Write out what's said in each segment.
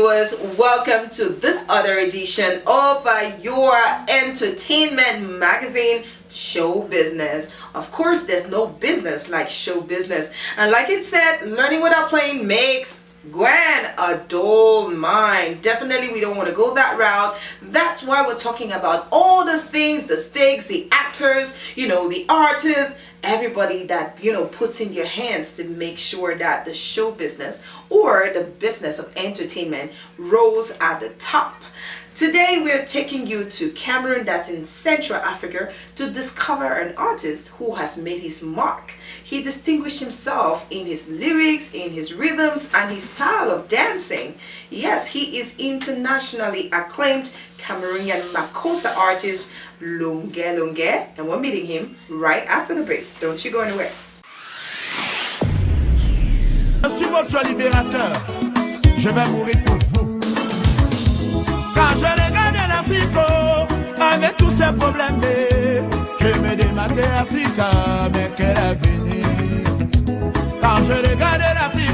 viewers, welcome to this other edition of your entertainment magazine, Show Business. Of course, there's no business like show business. And like it said, learning without playing makes Gwen a dull mind. Definitely we don't want to go that route. That's why we're talking about all those things, the stakes, the actors, the artists, everybody that puts in your hands to make sure that the show business or the business of entertainment rose at the top. Today we're taking you to Cameroon, that's in Central Africa, to discover an artist who has made his mark. He distinguished himself in his lyrics, in his rhythms, and his style of dancing. Yes, he is internationally acclaimed Cameroonian Makossa artist Longue Longue, and we're meeting him right after the break. Don't you go anywhere. Je suis votre libérateur. Je vais mourir pour vous. Quand je regarde l'Afrique, avec tous ses problèmes, je me demandais Africa, mais quel avenir. Quand je regarde l'Afrique,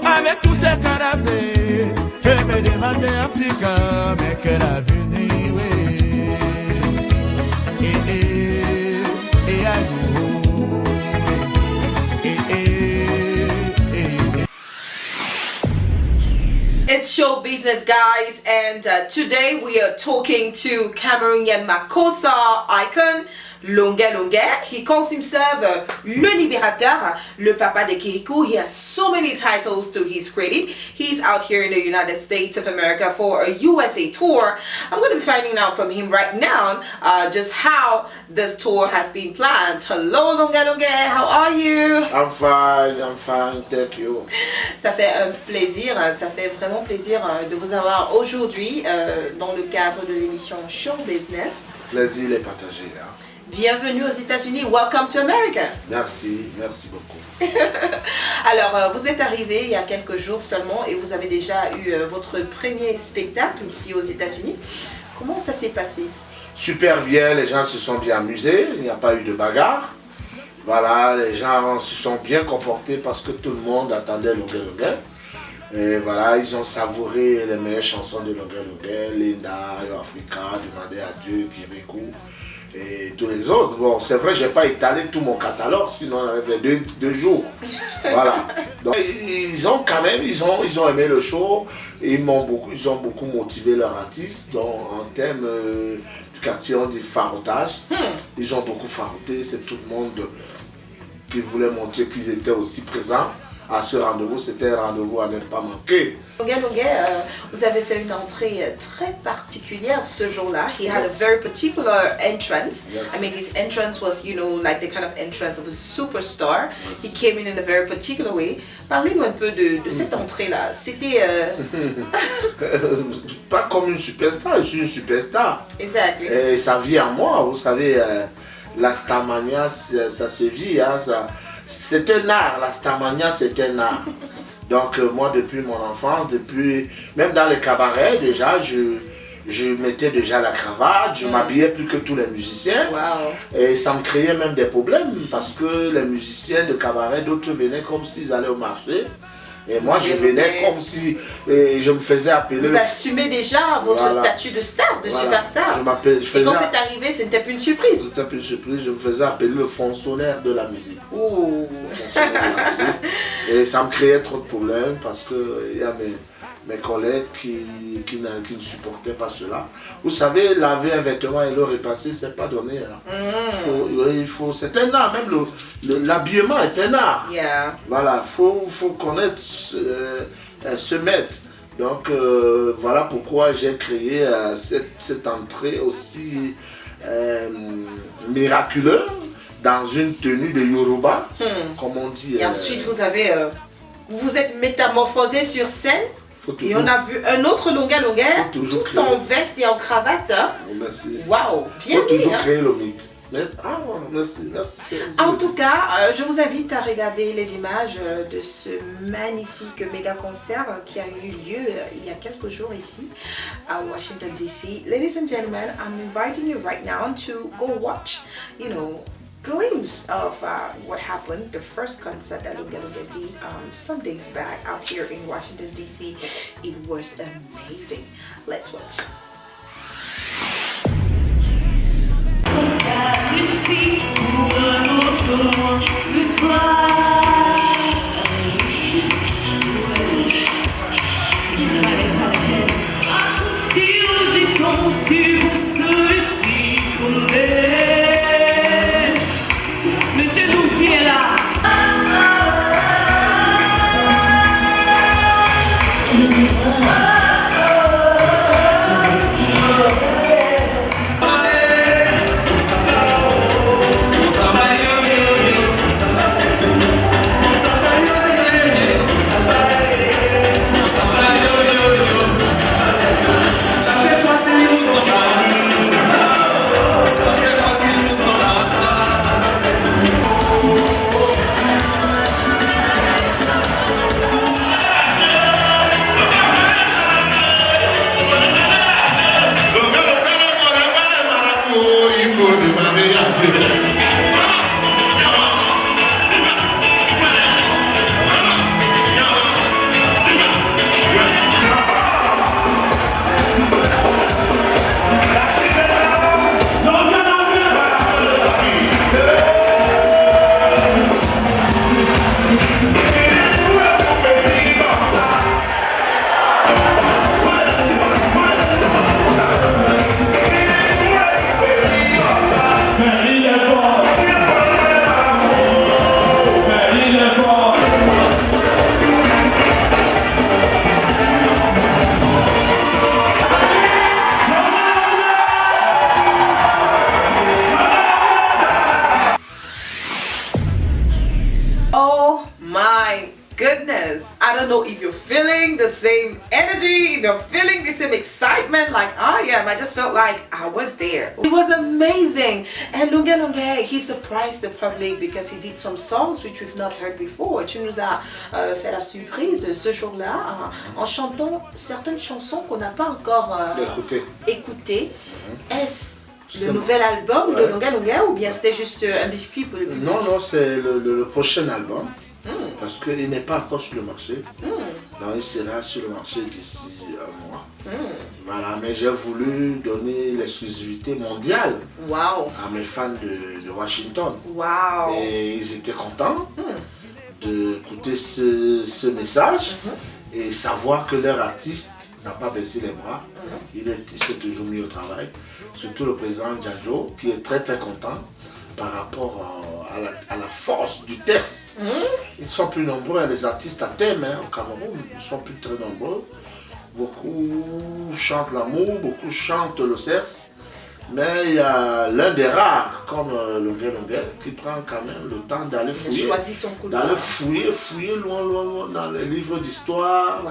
avec tous ses canapés, je me demandais Africa, mais quel avenir, oui. Et à nous. It's show business, guys, and today we are talking to Cameroonian Makossa icon Longue Longue. He calls himself Le Libérateur, Le Papa de Kirikou. He has so many titles to his credit. He's out here in the United States of America for a USA tour. I'm going to be finding out from him right now just how this tour has been planned. Hello Longue Longue, how are you? I'm fine, thank you. Ça fait un plaisir, ça fait vraiment plaisir de vous avoir aujourd'hui dans le cadre de l'émission Show Business. Plaisir est partagé. Hein? Bienvenue aux États-Unis. Welcome to America. Merci beaucoup. Alors, vous êtes arrivé il y a quelques jours seulement et vous avez déjà eu votre premier spectacle ici aux États-Unis. Comment ça s'est passé? Super bien, les gens se sont bien amusés, il n'y a pas eu de bagarre. Voilà, les gens se sont bien comportés parce que tout le monde attendait Longue Longue. Et voilà, ils ont savouré les meilleures chansons de Longue Longue, Linda, Yo Africa, Demander à Dieu, Kirikou et tous les autres. Bon, c'est vrai, j'ai pas étalé tout mon catalogue, sinon on avait deux jours. Voilà. Donc, ils ont quand même, ils ont aimé le show, ils ont beaucoup motivé leurs artistes. Donc, en termes du quartier, on dit farotage. Ils ont beaucoup faroté, c'est tout le monde qui voulait montrer qu'ils étaient aussi présents à ce rendez-vous. C'était un rendez-vous à ne pas manquer. Longue Longue, vous avez fait une entrée très particulière ce jour-là. He had a very particular entrance. Yes. I mean, his entrance was, like the kind of entrance of a superstar. Yes. He came in a very particular way. Parlez-nous un peu de cette entrée-là. C'était... Pas comme une superstar, je suis une superstar. Exactly. Et ça vit en moi, vous savez, la starmania, ça se vit. Hein, c'est un art, la starmania c'est un art. Donc moi depuis mon enfance, même dans les cabarets déjà, je mettais déjà la cravate, je m'habillais plus que tous les musiciens. Wow. Et ça me créait même des problèmes parce que les musiciens de cabaret, d'autres venaient comme s'ils allaient au marché. Et moi je venais comme si je me faisais appeler. Vous assumez déjà votre statut de star, de superstar. Et quand c'est arrivé, ce n'était plus une surprise. C'était plus une surprise, je me faisais appeler le fonçonnaire de la musique. Oh. Et ça me créait trop de problèmes parce qu'il y a mes collègues qui ne supportaient pas cela. Vous savez, laver un vêtement et le repasser, c'est pas donné. Hein. C'est un art, même l'habillement est un art. Yeah. Voilà, faut connaître, se mettre. Donc voilà pourquoi j'ai créé cette entrée aussi miraculeuse dans une tenue de Yoruba, comme on dit. Et ensuite vous vous êtes métamorphosé sur scène. Et on a vu un autre Longue Longue, tout en veste et en cravate. Hein? Merci. Waouh, bien faut toujours hein? créer le mythe. Merci. En tout cas, je vous invite à regarder les images de ce magnifique méga concert qui a eu lieu il y a quelques jours ici à Washington DC. Ladies and gentlemen, I'm inviting you right now to go watch, glimpse of what happened, the first concert that Lunga Lunga did some days back out here in Washington, D.C. It was amazing. Let's watch. Goodness, I don't know if you're feeling the same energy, if you're feeling the same excitement like I am. I just felt like I was there. It was amazing. And Lunga Lunga, he surprised the public because he did some songs which we've not heard before. Tu nous as fait la surprise ce jour-là en chantant certaines chansons qu'on n'a pas encore écoutées. Est-ce le nouvel album de Lunga Lunga ou bien c'était juste un biscuit pour le public? Non, non, c'est le prochain album. Parce qu'il n'est pas encore sur le marché. Donc il sera sur le marché d'ici un mois. Voilà, mais j'ai voulu donner l'exclusivité mondiale à mes fans de Washington. Et ils étaient contents d'écouter ce message et savoir que leur artiste n'a pas baissé les bras. Il s'est toujours mis au travail. Surtout le président Djadjo qui est très très content par rapport à la force du texte. Ils sont plus nombreux, les artistes à thème au Cameroun, ils sont plus très nombreux. Beaucoup chantent l'amour, beaucoup chantent le sexe. Mais il y a l'un des rares, comme Lunga Lunga, qui prend quand même le temps d'aller fouiller. D'aller fouiller loin dans les livres d'histoire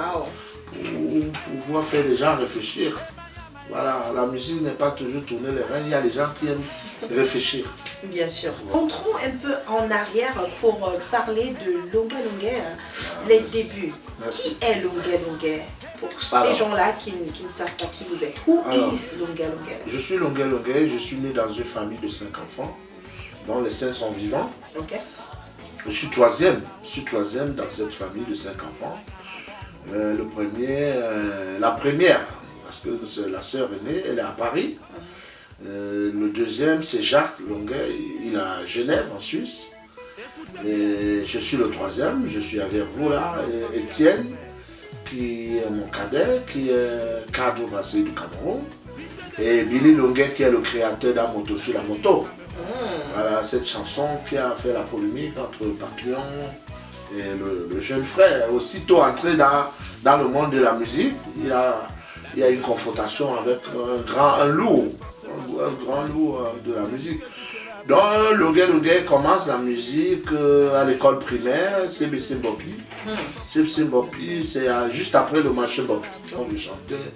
pour pouvoir faire les gens réfléchir. Voilà, la musique n'est pas toujours tourner les reins, il y a des gens qui aiment réfléchir. Bien sûr. Entrons un peu en arrière pour parler de Lunga Lunga, les débuts. Qui est Lunga Lunga? Pour ces gens-là qui ne savent pas qui vous êtes. Who is Lunga Lunga? Je suis Lunga Lunga, je suis né dans une famille de 5 enfants, dont les 5 sont vivants. Je suis troisième dans cette famille de 5 enfants. La première, parce que c'est la sœur aînée, elle est à Paris. Le deuxième, c'est Jacques Lunga, il est à Genève, en Suisse. Et je suis le troisième, je suis avec vous là, Étienne, qui est mon cadet, qui est cadre passé du Cameroun. Et Billy Lunga, qui est le créateur d'A Moto sur la moto. Voilà, cette chanson qui a fait la polémique entre Papillon et le jeune frère. Aussitôt entré dans le monde de la musique, il y a une confrontation avec un grand lourd de la musique. Donc Lunga Lunga commence la musique à l'école primaire, CBC Mbopi. CBC Mbopi, c'est juste après le marché Mbopi. On le chantait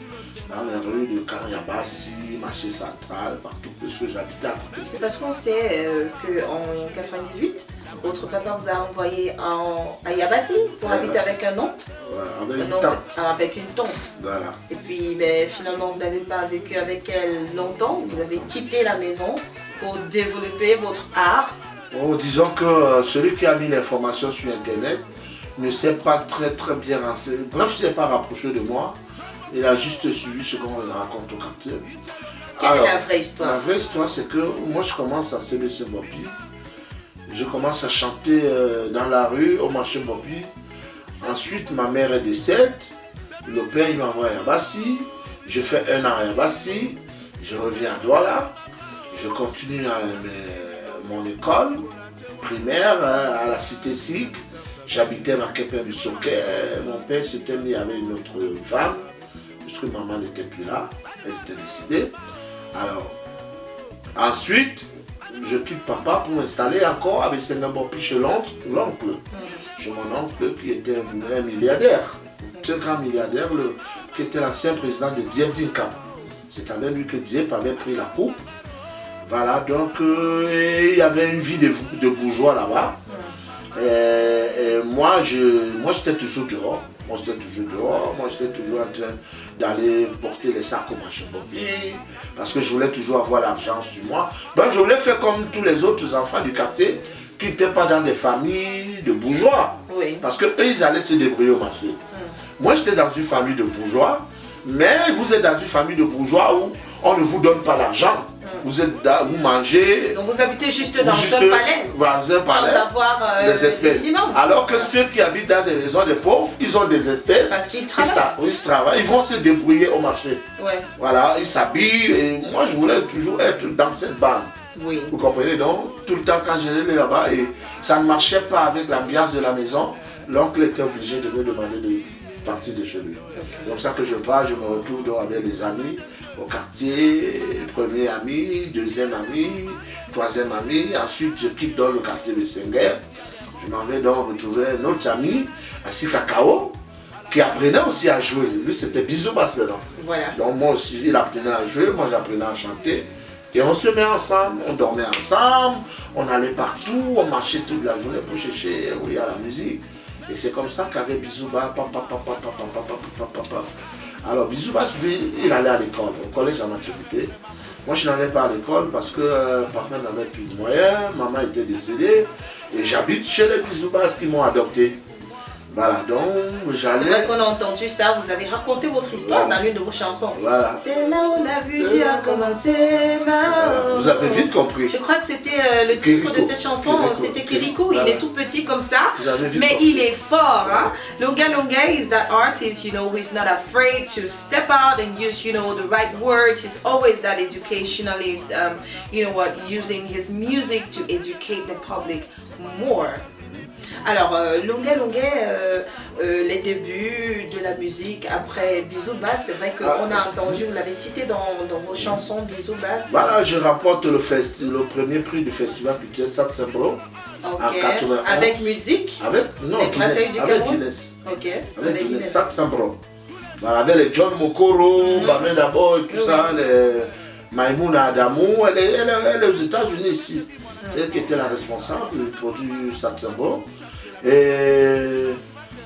dans les rues de Kariabassi, marché central, partout, parce que j'habitais à côté. Parce qu'on sait qu'en 98, votre papa vous a envoyé à Yabassi pour habiter avec un oncle. Avec une tante. Voilà. Et puis finalement vous n'avez pas vécu avec elle longtemps, vous avez quitté la maison pour développer votre art? Oh, disons que celui qui a mis l'information sur Internet ne s'est pas très bien renseigné. Bref, il ne s'est pas rapproché de moi. Il a juste suivi ce qu'on raconte au quartier. Quelle est la vraie histoire? La vraie histoire, c'est que moi, je commence à CBC Mbopi. Je commence à chanter dans la rue, au marché Mbopi. Ensuite, ma mère est décèdée. Le père, il m'envoie à Yabassi. Je fais 1 an à Yabassi. Je reviens à Douala. Je continue mon école primaire à la cité SIC. J'habitais à Makepe-Musoke. Mon père s'était mis avec une autre femme, puisque maman n'était plus là. Elle était décédée. Alors, ensuite, je quitte papa pour m'installer encore avec Sengambopi chez l'oncle. Chez mon oncle qui était un milliardaire. Un grand milliardaire qui était l'ancien président de Diep Dinka. C'est avec lui que Diep avait pris la coupe. Voilà, donc il y avait une vie de bourgeois là-bas. Et moi, j'étais toujours dehors. Moi, j'étais toujours en train d'aller porter les sacs au marché Mbopi. Parce que je voulais toujours avoir l'argent sur moi. Donc, je voulais faire comme tous les autres enfants du quartier qui n'étaient pas dans des familles de bourgeois. Oui. Parce qu'eux, ils allaient se débrouiller au marché. Moi, j'étais dans une famille de bourgeois. Mais vous êtes dans une famille de bourgeois où on ne vous donne pas l'argent. Vous mangez. Donc vous habitez juste dans un palais. Dans un palais. Sans avoir des espèces. Alors que ceux qui habitent dans des maisons de pauvres, ils ont des espèces. Parce qu'ils travaillent. Ils travaillent. Ils vont se débrouiller au marché. Ouais. Voilà, ils s'habillent. Et moi, je voulais toujours être dans cette bande. Oui. Vous comprenez donc? Tout le temps quand j'allais là-bas et ça ne marchait pas avec l'ambiance de la maison, l'oncle était obligé de me demander de partir de chez lui. C'est comme ça que je pars, je me retrouve donc avec des amis au quartier, premier ami, deuxième ami, troisième ami. Ensuite, je quitte dans le quartier de Senghor. Je m'en vais donc retrouver un autre ami, à Sikakao, qui apprenait aussi à jouer. Lui, c'était Bisou Bass maintenant. Voilà. Donc moi aussi, il apprenait à jouer, moi j'apprenais à chanter. Et on se met ensemble, on dormait ensemble, on allait partout, on marchait toute la journée pour chercher où il y a la musique. Et c'est comme ça qu'avec Bisouba, alors Bisouba, lui, il allait à l'école, au collège à maturité. Moi, je n'allais pas à l'école parce que papa n'avait plus de moyens, maman était décédée. Et j'habite chez les Bisoubas qui m'ont adopté. Voilà, donc j'allais... C'est vrai qu'on a entendu ça, vous avez raconté votre histoire dans l'une de vos chansons. Voilà. C'est là où la vie a commencé. Vous avez vite compris. Je crois que c'était le titre de cette chanson, c'était Kirikou. Il est tout petit comme ça, mais il est fort. Hein? Longa Longa is that artist, you know, who is not afraid to step out and use, you know, the right words. He's always that educationalist, you know what, using his music to educate the public more. Alors, Longa Longa, les débuts de la musique, après Bisou Bass, c'est vrai qu'on a entendu, vous l'avez cité dans vos chansons, Bisou Bass. Voilà, je remporte le premier prix du festival culturel Satsembro en 91. Avec musique? Avec Guinness. Ok. Avec Guinness, Satsembro. Voilà, avec les John Mokoro, Bamé Dabo et tout ça, les Maïmouna Adamou, elle est aux États-Unis ici. C'est elle qui était la responsable du produit Satsembro. Et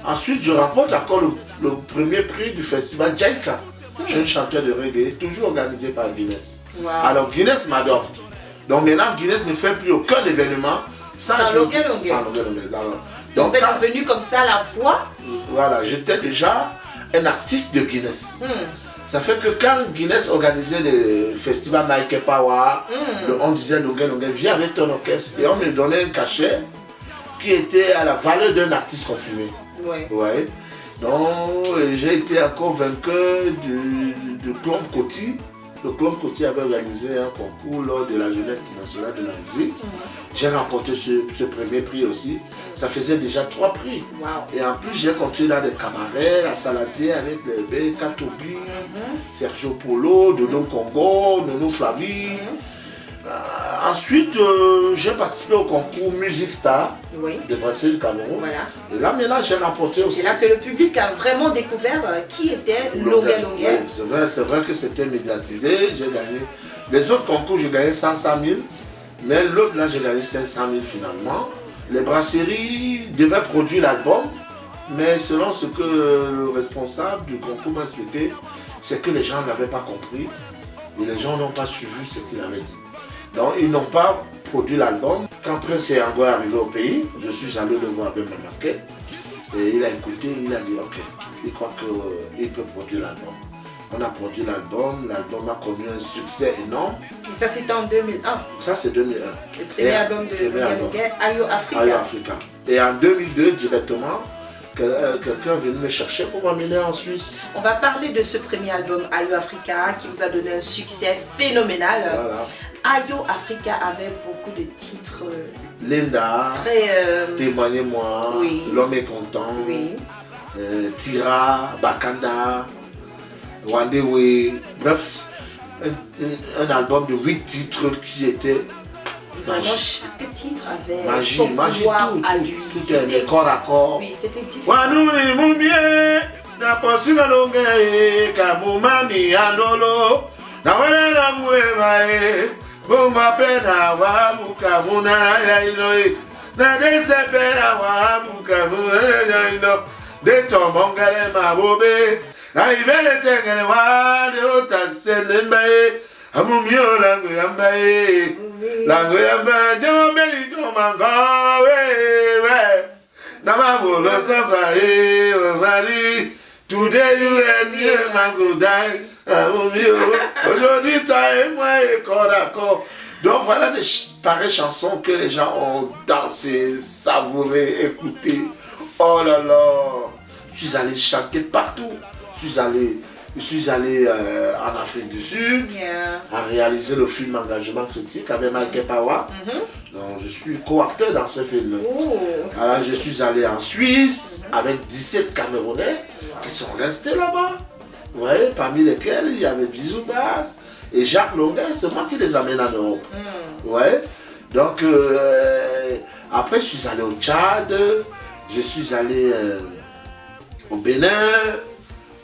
ensuite, je remporte encore le premier prix du festival Jaika, jeune chanteur de reggae, toujours organisé par Guinness. Wow. Alors Guinness m'adopte. Donc maintenant, Guinness ne fait plus aucun événement sans Longa Longa. Donc vous êtes devenu comme ça à la fois? Voilà, j'étais déjà un artiste de Guinness. Ça fait que quand Guinness organisait des festivals Mike Power, on disait Longa Longa, viens avec ton orchestre. Et on me donnait un cachet qui était à la valeur d'un artiste confirmé. Ouais. Donc j'ai été encore vainqueur du Club Coty. Le Club Coty avait organisé un concours lors de la Journée internationale de la musique. J'ai remporté ce premier prix aussi. Ça faisait déjà 3 prix. Wow. Et en plus, j'ai continué dans des cabarets, à Saladier avec les B, Katobi, Sergio Polo, Dodon Congo, Nono Flavie. Ensuite, j'ai participé au concours Music Star de Brésil, Cameroun. Voilà. Et là, maintenant, j'ai remporté aussi. C'est là que le public a vraiment découvert qui était Longa Longa. Oui, c'est vrai que c'était médiatisé. J'ai gagné. Les autres concours, j'ai gagné 100 000. Mais l'autre, là, j'ai gagné 500 000 finalement. Les brasseries devaient produire l'album. Mais selon ce que le responsable du concours m'a expliqué, c'est que les gens n'avaient pas compris. Et les gens n'ont pas suivi ce qu'il avait dit. Donc ils n'ont pas produit l'album. Quand Prince Yango est arrivé au pays, je suis allé le voir avec ma maquette. Et il a écouté, il a dit ok, il croit qu'il peut produire l'album. On a produit l'album a connu un succès énorme. Et ça c'était en 2001. Ça c'est 2001. Le premier album de Longuet Longuet, Ayo Africa. Ayo Africa. Et en 2002 directement, quelqu'un est venu me chercher pour m'amener en Suisse. On va parler de ce premier album Ayo Africa qui vous a donné un succès phénoménal. Voilà. Ayo Africa avait beaucoup de titres Linda, très Témoignez-moi, oui. L'homme est content, oui. Tira, Bakanda, Wandewe, bref, un album de 8 titres qui était Vraiment, chaque titre avait magie, son magie, pouvoir tout, à lui. tout est corps à corps. Oui, c'était différent. Wanui mumie, na posina longe, kamumani andolo, na wele na muevae, bomba pena wabu kamuna ya iloe, na dese pena wabu kamuna ya ilo, de tombongale mabobe, na ibele tengele wade o taksene mbae, amumio langu yambae, langu yambae, jomeli jomangawe, Namabolo Safaye, Marie, today you and me, man, go die. Aujourd'hui, toi et moi, et corps à corps. Donc voilà des pareilles chansons que les gens ont dansé, savouré, écouté. Oh là là, je suis allé chanter partout. Je suis allé en Afrique du Sud, à réaliser le film Engagement critique avec Michael Pawa. Donc, je suis co-acteur dans ce film. Alors, je suis allé en Suisse avec 17 Camerounais qui sont restés là-bas. Vous voyez, parmi lesquels il y avait Bisou Bass et Jacques Longuet. C'est moi qui les amène en Europe. Vous voyez. Donc, après, je suis allé au Tchad, je suis allé au Bénin.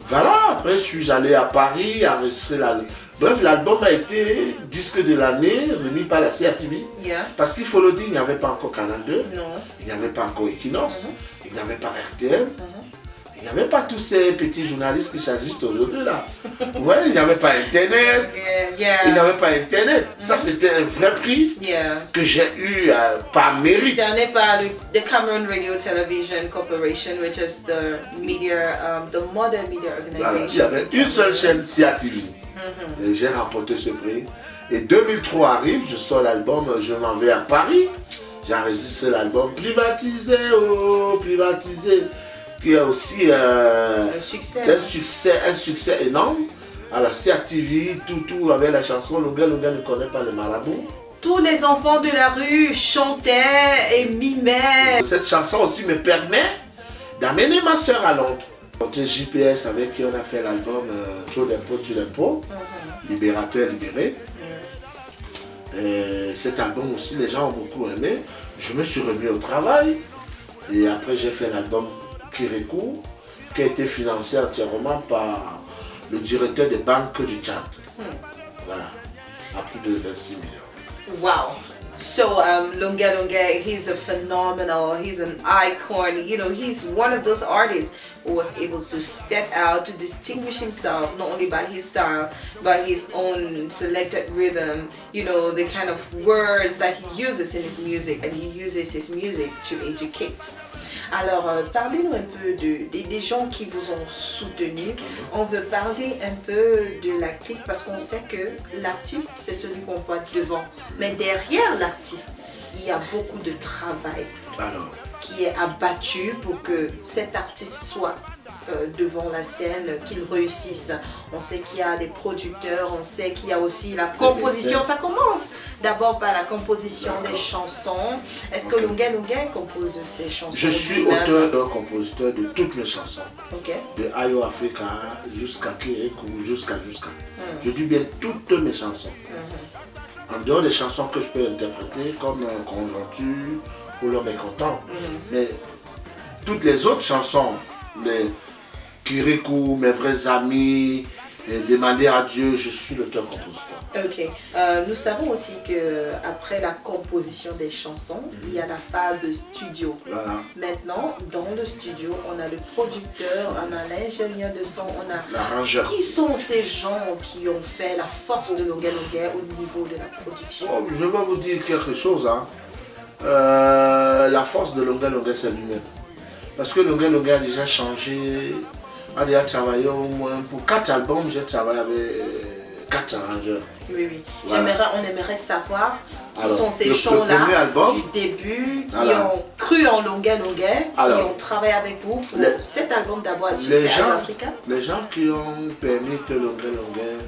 Voilà, après je suis allé à Paris enregistrer l'album. Bref, l'album a été disque de l'année remis par la CATV. Parce qu'il faut le dire, il n'y avait pas encore Canal 2, il n'y avait pas encore Equinox, il n'y avait pas RTL, il n'y avait pas tous ces petits journalistes qui s'agitent aujourd'hui là. Vous voyez, il n'y avait pas Internet. Il n'y avait pas Internet. Ça, c'était un vrai prix que j'ai eu par mérite. Décerné par the Cameroon Radio Television Corporation, which is the media, the modern media Voilà, il y organization. avait une seule chaîne CATV. Et j'ai remporté ce prix. Et 2003 arrive, je sors l'album, je m'en vais à Paris. J'enregistre l'album Privatisé, oh, privatisé, qui a aussi Un succès. un succès énorme. À la CATV, tout avec la chanson Longuet Longuet ne connaît pas le marabout. Tous les enfants de la rue chantaient et mimaient. Cette chanson aussi me permet d'amener ma soeur à Londres. C'est JPS avec qui on a fait l'album Trop d'impôts, tu l'impôt, Libérateur, libéré. Et cet album aussi, les gens ont beaucoup aimé. Je me suis remis au travail. Et après, j'ai fait l'album Kirikou, qui a été financé entièrement par le directeur des banques du Tchad. Voilà, à plus de 26 millions. Wow. So Longuet Longuet, he's a phenomenal, he's an icon, you know, he's one of those artists who was able to step out to distinguish himself not only by his style but his own selected rhythm, you know, the kind of words that he uses in his music, and he uses his music to educate. Alors, parlez-nous un peu des gens qui vous ont soutenu. On veut parler un peu de la clique parce qu'on sait que l'artiste, c'est celui qu'on voit devant. Mais derrière l'artiste, il y a beaucoup de travail qui est abattu pour que cet artiste soit devant la scène, qu'il réussisse. On sait qu'il y a des producteurs, on sait qu'il y a aussi la composition. Ça commence d'abord par la composition des chansons. Est-ce que Longuet Longuet compose ses chansons? Je suis auteur et compositeur de toutes mes chansons. De Ayo Africa jusqu'à Kirikou, jusqu'à. Je dis bien toutes mes chansons. En dehors des chansons que je peux interpréter comme Conjoncture ou L'homme est content. Mais toutes les autres chansons, les Kirikou, Mes vrais amis, Et demander à Dieu, je suis l'auteur-compositeur. Ok. Nous savons aussi que après la composition des chansons, il y a la phase studio. Voilà. Maintenant, dans le studio, on a le producteur, on a l'ingénieur de son, on a... L'arrangeur. Qui sont ces gens qui ont fait la force de Longuet Longuet au niveau de la production? Oh, je vais vous dire quelque chose. Hein. La force de Longuet Longuet, c'est lui-même. Parce que Longuet Longuet a déjà changé, a déjà travaillé au moins pour 4 albums, j'ai travaillé avec 4 arrangeurs. Oui, oui. Voilà. On aimerait savoir qui Alors, sont ces le gens-là premier album, du début, qui voilà. ont cru en Longuet Longuet, qui Alors, ont travaillé avec vous pour cet album d'abord à les succès gens, Africa. les gens qui ont permis que Longuet Longuet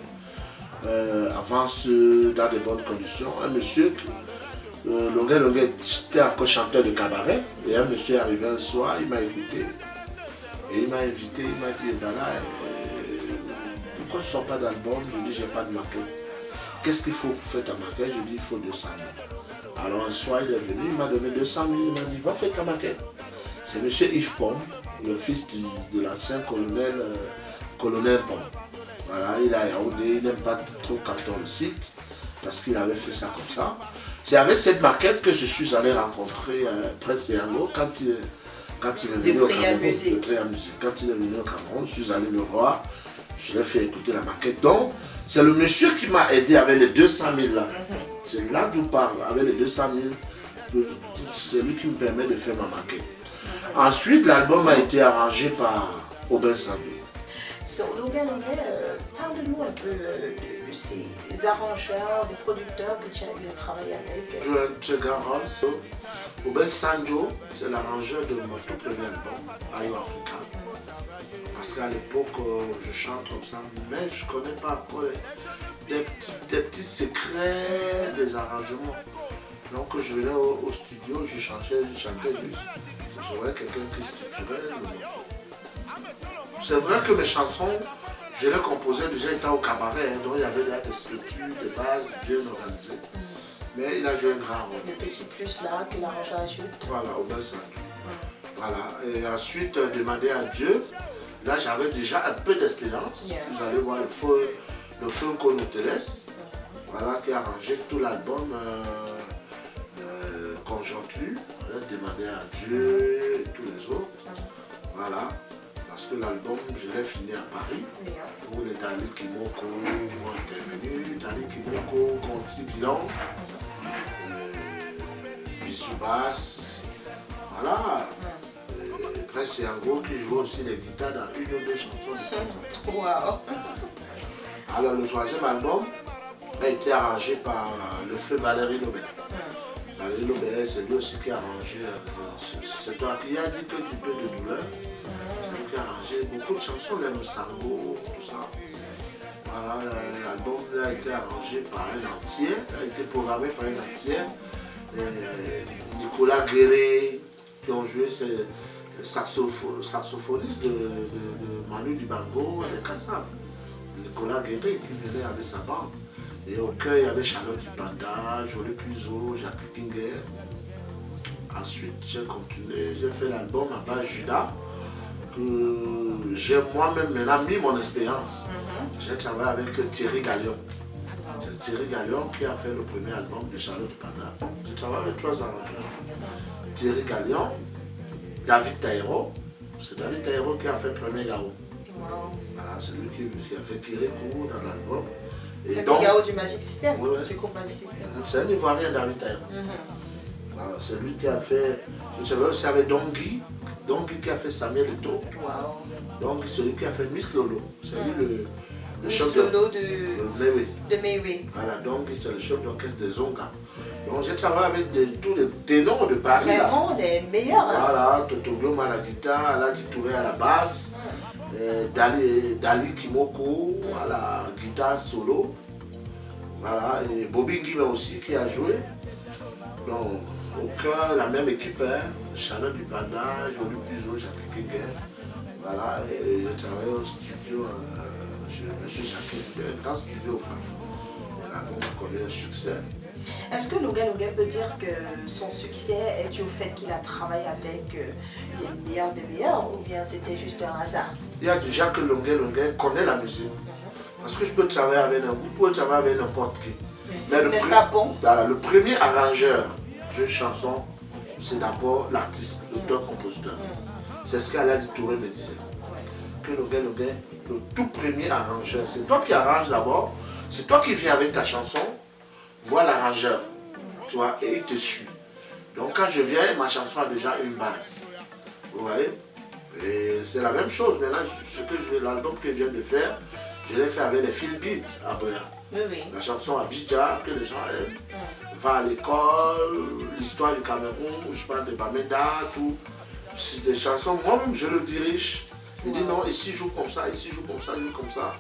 avance dans de bonnes conditions, un monsieur, Longuet Longuet était encore chanteur de cabaret, et un monsieur est arrivé un soir, il m'a écouté, et il m'a invité, il m'a dit, voilà, pourquoi tu ne sors pas d'album? Je dis, j'ai pas de maquette. Qu'est-ce qu'il faut pour faire ta maquette? Je dis, il faut 200 000. Alors un soir, il est venu, il m'a donné 200 000, il m'a dit, va faire ta maquette. C'est M. Yves Pomme, le fils de l'ancien colonel Pomme. Voilà, il est à Yaoundé, il n'aime pas trop quand on le cite, parce qu'il avait fait ça comme ça. C'est avec cette maquette que je suis allé rencontrer Prince Yango quand il est venu au Cameroun. Quand il est venu au Cameroun, je suis allé le voir, je lui ai fait écouter la maquette. Donc, c'est le monsieur qui m'a aidé avec les 200 000 là. C'est là d'où je parle, avec les 200 000, c'est lui qui me permet de faire ma maquette. Ensuite, l'album a été arrangé par Aubin Sandou. Sur Longuet Longuet, parle-nous un peu de ces arrangeurs, des producteurs que tu as eu à travailler avec. Je joue un très grand rôle. Aubin Sanjo, c'est l'arrangeur de mon tout premier album, Ayo Africa. Parce qu'à l'époque, je chante comme ça, mais je ne connais pas encore des petits secrets des arrangements. Donc je venais au studio, je chantais juste. Je voyais quelqu'un qui structurait le morceau. C'est vrai que mes chansons, je les composais déjà étant au cabaret, hein, donc il y avait là des structures, des bases bien organisées. Mais il a joué un grand rôle. Le petit plus là que l'arrangeur a joué. Voilà, Aubin Sanjo. Voilà. Et ensuite, demander à Dieu. Là, j'avais déjà un peu d'expérience. Vous allez voir le feu qu'on nous te laisse. Voilà, qui a arrangé tout l'album Conjoncture. Demander à Dieu et tous les autres. Voilà. Parce que l'album, je l'ai fini à Paris. Où les Dali Kimoko ont intervenu. Dali Kimoko, Conti Bilan. Bissoubas. Voilà. Prince Yango qui joue aussi les guitares dans une ou deux chansons de temps en temps. Wow. Alors le troisième album a été arrangé par le feu Valérie Lobet. Valérie Lobet, c'est lui aussi qui a arrangé. C'est toi qui a dit que tu peux de douleur. C'est lui qui a arrangé beaucoup de chansons, les Moussango, tout ça. Voilà, l'album a été arrangé par un entier, a été programmé par un entier. Nicolas Guéré qui ont joué, c'est le saxophoniste de Manu Dibango et de Kassab. Nicolas Guéré qui venait avec sa bande. Et au cœur, il y avait Charlotte Dupanda, Jolie Puiseau, Jacques Kinger. Ensuite, j'ai continué, j'ai fait l'album à base Judas, que j'ai moi-même maintenant mis mon expérience. J'ai travaillé avec Thierry Gallion. C'est Thierry Gallion qui a fait le premier album de Charlotte Dupanda. J'ai travaillé avec 3 arrangeurs. Thierry Gallion, David Taïro, c'est David Taïro qui a fait le premier Gao. Voilà, c'est lui qui a fait Kirikou dans l'album. C'est le Gao du Magic System, du groupe Magic System. C'est un Ivoirien, David Taïro. Voilà, c'est lui qui a fait, je savais aussi avec Dongui qui a fait Samuel Eto'o. Dongui, c'est lui qui a fait Miss Lolo. C'est lui le chef Lolo de Mewe. Voilà, Dongui, c'est le chef d'orchestre des Zonga. Donc j'ai travaillé avec tous les ténors de Paris. Vraiment des meilleurs. Hein? Voilà, Toto Glom à la guitare, Aladi Touré à la basse, Dali Kimoko à la guitare solo. Voilà, et Bobby Nguime aussi qui a joué. Donc, au cœur, la même équipe, hein, Charlotte Dupanda, Jolie Puiseau, Jacques Kinger. Voilà, et j'ai travaillé au studio, je me suis Jacques, un grand studio au Parfois. Là, on a connu un succès. Est-ce que Longuet Longuet peut dire que son succès est dû au fait qu'il a travaillé avec les meilleurs des meilleurs ou bien c'était juste un hasard? Il y a déjà que Longuet Longuet connaît la musique. Parce que je peux travailler avec vous pouvez travailler avec n'importe qui. Mais si vous n'êtes pas bon. Voilà, le premier arrangeur d'une chanson, c'est d'abord l'artiste, l'auteur-compositeur. C'est ce qu'Aladi Touré me disait. Que le tout premier arrangeur, c'est toi qui arranges d'abord, c'est toi qui viens avec ta chanson, vois l'arrangeur, tu vois, et il te suit. Donc quand je viens, ma chanson a déjà une base. Vous voyez? Et c'est la même chose. Maintenant, l'album que je viens de faire, je l'ai fait avec les Phil Beat après. Oui. La chanson Abidja, que les gens aiment. Va à l'école, l'histoire du Cameroun, je parle de Bamenda, tout. C'est des chansons, moi-même je le dirige. Il dit non, ici joue comme ça, ici joue comme ça, joue comme ça.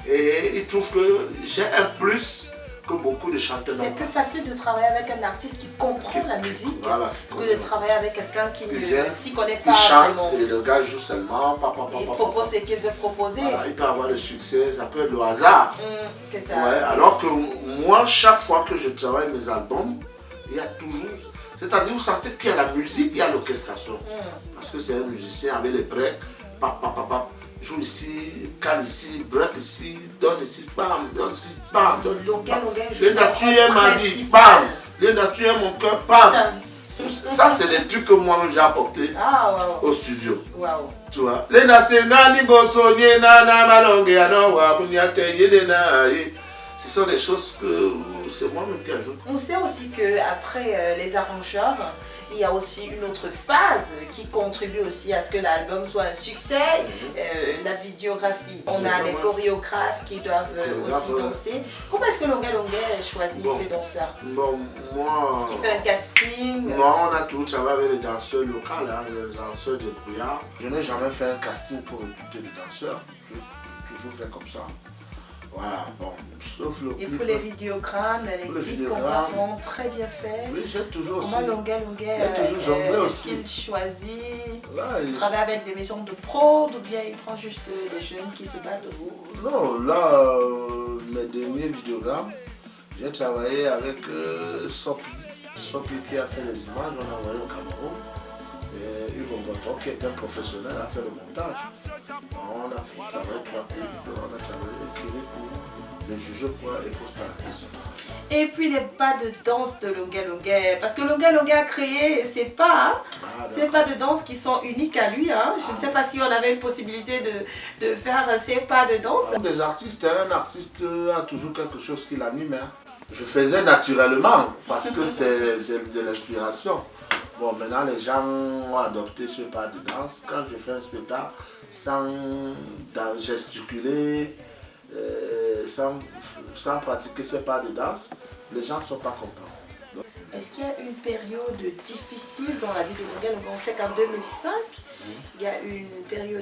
Et il trouve que j'ai un plus que beaucoup de chanteurs. C'est plus facile de travailler avec un artiste qui comprend la musique que de travailler avec quelqu'un qui ne s'y connaît pas vraiment. Et le gars joue seulement, il propose ce qu'il veut proposer. Voilà, il peut avoir le succès, ça peut être le hasard. Que ça alors que moi, chaque fois que je travaille mes albums, il y a toujours... C'est-à-dire, vous sentez qu'il y a la musique, il y a l'orchestration. Parce que c'est un musicien avec les breaks, joue ici, cale ici, break ici, donne ici, bam, donne ici, bam, donne ici, bam. Le nature est ma vie, bam. Le nature est mon cœur, bam. Ça, c'est des trucs que moi-même j'ai apportés au studio. Tu vois. Le national, ce sont des choses que c'est moi-même qui ajoute. On sait aussi qu'après les arrangeurs, il y a aussi une autre phase qui contribue aussi à ce que l'album soit un succès, la vidéographie. On a les chorégraphes qui doivent aussi danser. Comment est-ce que Longuet choisit ses danseurs? Bon, moi... Est-ce qu'il fait un casting? Non, on a tout travaillé avec les danseurs locaux, les danseurs de brouillard. Je n'ai jamais fait un casting pour recruter des danseurs. J'ai toujours fait comme ça. Voilà, bon, sauf le et pour les vidéogrammes, les clips qu'on voit sont très bien faits. Oui, j'ai toujours Comment Longuet est-ce qu'il choisit? Il travaille avec des maisons de prod ou bien il prend juste des jeunes qui se battent aussi? Non, là, mes derniers vidéogrammes, j'ai travaillé avec Sopi. Sopi qui a fait les images, on a envoyé au Cameroun. Et Hugo Boton, qui est un professionnel, a fait le montage. On a travaillé 3 pays, on a travaillé pour le juge pour et poster la question. Et puis les pas de danse de Longuet, parce que Longuet a créé ses pas, ces pas de danse qui sont uniques à lui. Je ne sais pas si on avait une possibilité de faire ces pas de danse. Des artistes, un artiste a toujours quelque chose qui l'anime. Je faisais naturellement parce que c'est de l'inspiration. Bon, maintenant les gens ont adopté ce pas de danse. Quand je fais un spectacle, sans gesticuler, sans pratiquer ce pas de danse, les gens ne sont pas contents. Est-ce qu'il y a une période difficile dans la vie de Longuet? On sait qu'en 2005, il y a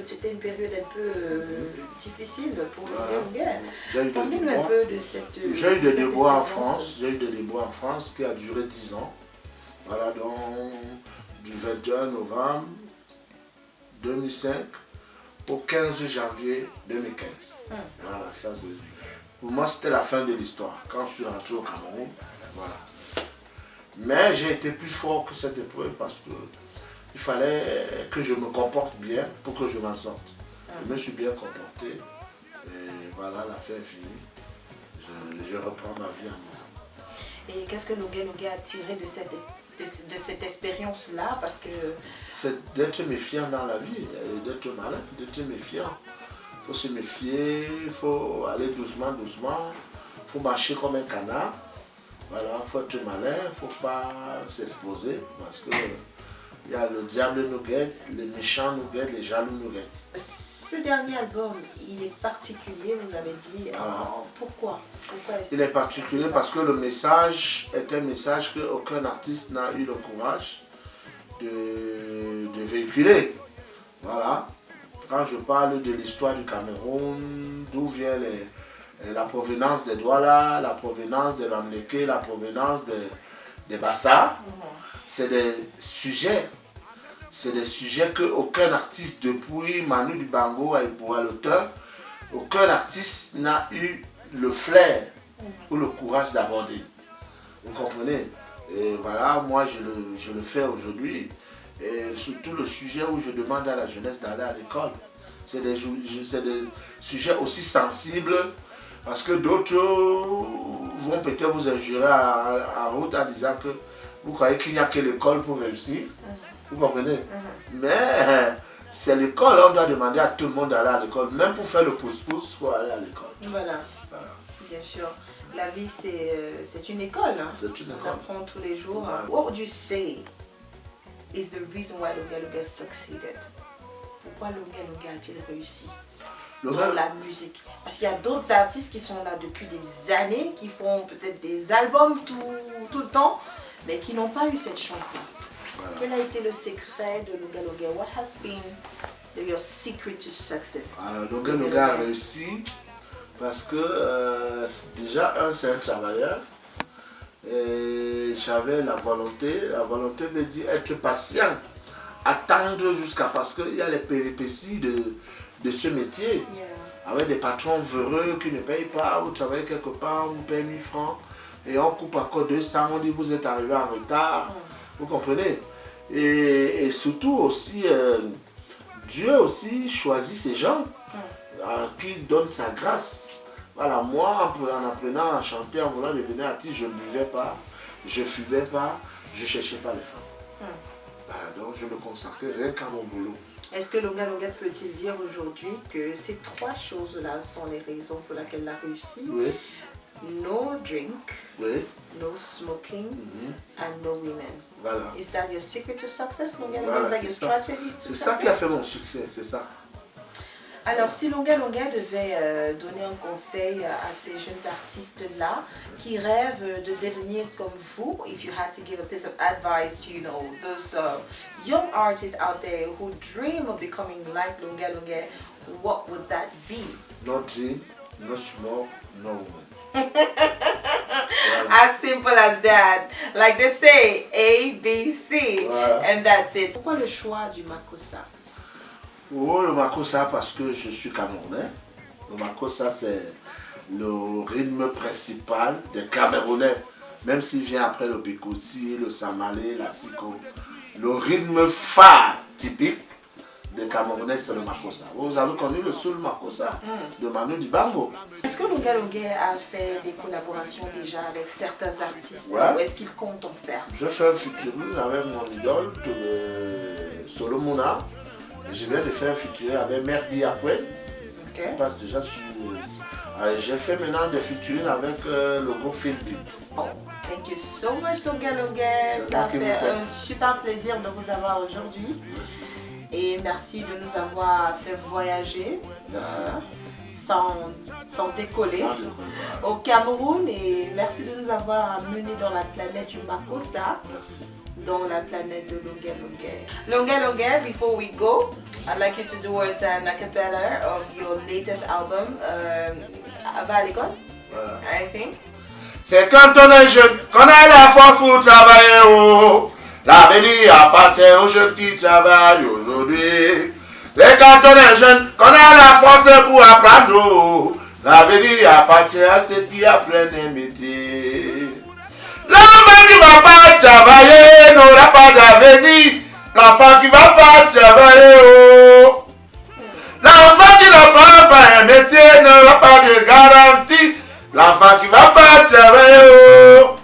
c'était une période un peu difficile pour Longuet. Parlez-nous un peu de cette J'ai eu des déboires en France. J'ai eu des déboires en France qui a duré 10 ans. Voilà, donc du 21 novembre 2005 au 15 janvier 2015. Voilà, ça c'est... Pour moi, c'était la fin de l'histoire. Quand je suis rentré au Cameroun, voilà. Mais j'ai été plus fort que cette épreuve parce que il fallait que je me comporte bien pour que je m'en sorte. Je me suis bien comporté et voilà, l'affaire est finie. Je reprends ma vie en main. Et qu'est-ce que Longuet a tiré de cette expérience-là? Parce que... c'est d'être méfiant dans la vie, d'être malin, d'être méfiant. Il faut se méfier, il faut aller doucement, il faut marcher comme un canard. Voilà, il faut être malin, il ne faut pas s'exposer parce que il y a le diable nous guette, les méchants nous guettent, les jaloux nous guettent. Ce dernier album, il est particulier, vous avez dit. Pourquoi il est particulier parce que le message est un message qu'aucun artiste n'a eu le courage de véhiculer. Voilà. Quand je parle de l'histoire du Cameroun, d'où vient la provenance des Douala, la provenance de l'Amléké, la provenance des Bassa, c'est des sujets. C'est des sujets qu'aucun artiste, depuis Manu Dibango à l'auteur, aucun artiste n'a eu le flair ou le courage d'aborder. Vous comprenez? Et voilà, moi je le fais aujourd'hui. Et surtout le sujet où je demande à la jeunesse d'aller à l'école. c'est des sujets aussi sensibles parce que d'autres vont peut-être vous injurer en route en disant que vous croyez qu'il n'y a que l'école pour réussir. Vous comprenez? Mais c'est l'école, on doit demander à tout le monde d'aller à l'école. Même pour faire le pouce-pouce, il faut aller à l'école. Voilà. Bien sûr. La vie, c'est une école. Hein. C'est une école. On apprend tous les jours. Voilà. What would you say is the reason why Lunga Lunga succeeded? Pourquoi Lunga Lunga a-t-il réussi dans la musique? Parce qu'il y a d'autres artistes qui sont là depuis des années, qui font peut-être des albums tout le temps, mais qui n'ont pas eu cette chance-là. Voilà. Quel a été le secret de Lunga Lunga? What has been your secret to success? Lunga Lunga a réussi parce que déjà, c'est un travailleur. Et j'avais la volonté. La volonté veut dire être patient, attendre jusqu'à parce qu'il y a les péripéties de ce métier. Yeah. Avec des patrons véreux qui ne payent pas, vous travaillez quelque part, on vous paye 1000 francs et on coupe encore 200, on dit vous êtes arrivé en retard. Vous comprenez? Et surtout aussi, Dieu aussi choisit ces gens qui donnent sa grâce. Voilà, moi, en apprenant à chanter, en voulant devenir artiste, je ne buvais pas, je ne fumais pas, je ne cherchais pas les femmes. Voilà, donc je me consacrais rien qu'à mon boulot. Est-ce que Lunga Lunga peut-il dire aujourd'hui que ces trois choses-là sont les raisons pour lesquelles elle a réussi? Oui. No drink, Oui. no smoking, and no women. Voilà. Is that your secret to success, Lunga Lunga? Voilà, Is that your strategy to c'est success? ça qui a fait mon succès, c'est ça. Alors, si Lunga Lunga devait donner un conseil à ces jeunes artistes-là qui rêvent de devenir comme vous, if you had to give a piece of advice to, you know, those young artists out there who dream of becoming like Lunga Lunga, what would that be? No drink, no smoke, no woman. As simple as that. Like they say, A, B, C, and that's it. Pourquoi le choix du Makossa? Oh, le Makossa parce que je suis camerounais. Le Makossa c'est le rythme principal des Camerounais. Même s'il vient après le Bikoti, le Samalé, la Siko. Le rythme phare typique des Camerounais c'est le Makossa. Vous avez connu le Soul Makossa de Manu Dibango. Est-ce que Lunga Lunga a fait des collaborations déjà avec certains artistes ou est-ce qu'il compte en faire? Je fais un featuring avec mon idole, Solomona. Je viens de faire un featuring avec Merdi Akwen. Je passe déjà sur. J'ai fait maintenant des featuring avec le groupe Phil Beat. Oh, thank you so much Lunga Lunga. Ça fait un super plaisir de vous avoir aujourd'hui. Et merci de nous avoir fait voyager sans décoller au Cameroun. Et merci de nous avoir amenés dans la planète du Makossa. Merci. Dans la planète de Lunga Lunga. Lunga Lunga, before we go, I'd like you to do us an acapella of your latest album, Avalikon, I think. C'est quand on est jeune qu'on a la force pour travailler. Oh. L'avenir appartient aux jeunes qui travaillent aujourd'hui. C'est quand on est jeune qu'on a la force pour apprendre. Oh. L'avenir appartient à ceux qui apprennent un métier. L'homme qui ne va pas travailler n'aura pas d'avenir. L'enfant qui ne va pas travailler, oh. L'enfant qui n'aura pas un métier n'aura pas de garantie. L'enfant qui ne va pas travailler, oh.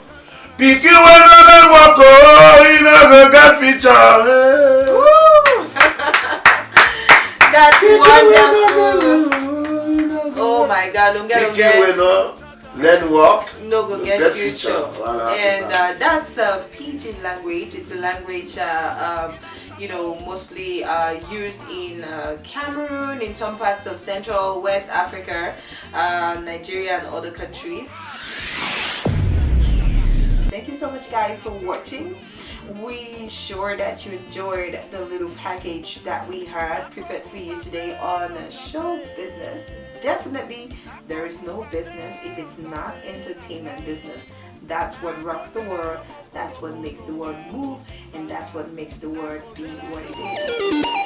Puis qui ne voit pas, il ne regarde futur. That's wonderful. Oh my God, Lunga Lunga. Learn work, no go get future. Voilà, and that's Pidgin language. It's a language you know, mostly used in Cameroon, in some parts of Central West Africa, Nigeria and other countries. Thank you so much guys for watching. We sure that you enjoyed the little package that we had prepared for you today on Show Business. Definitely, there is no business if it's not entertainment business. That's what rocks the world, that's what makes the world move, and that's what makes the world be what it is.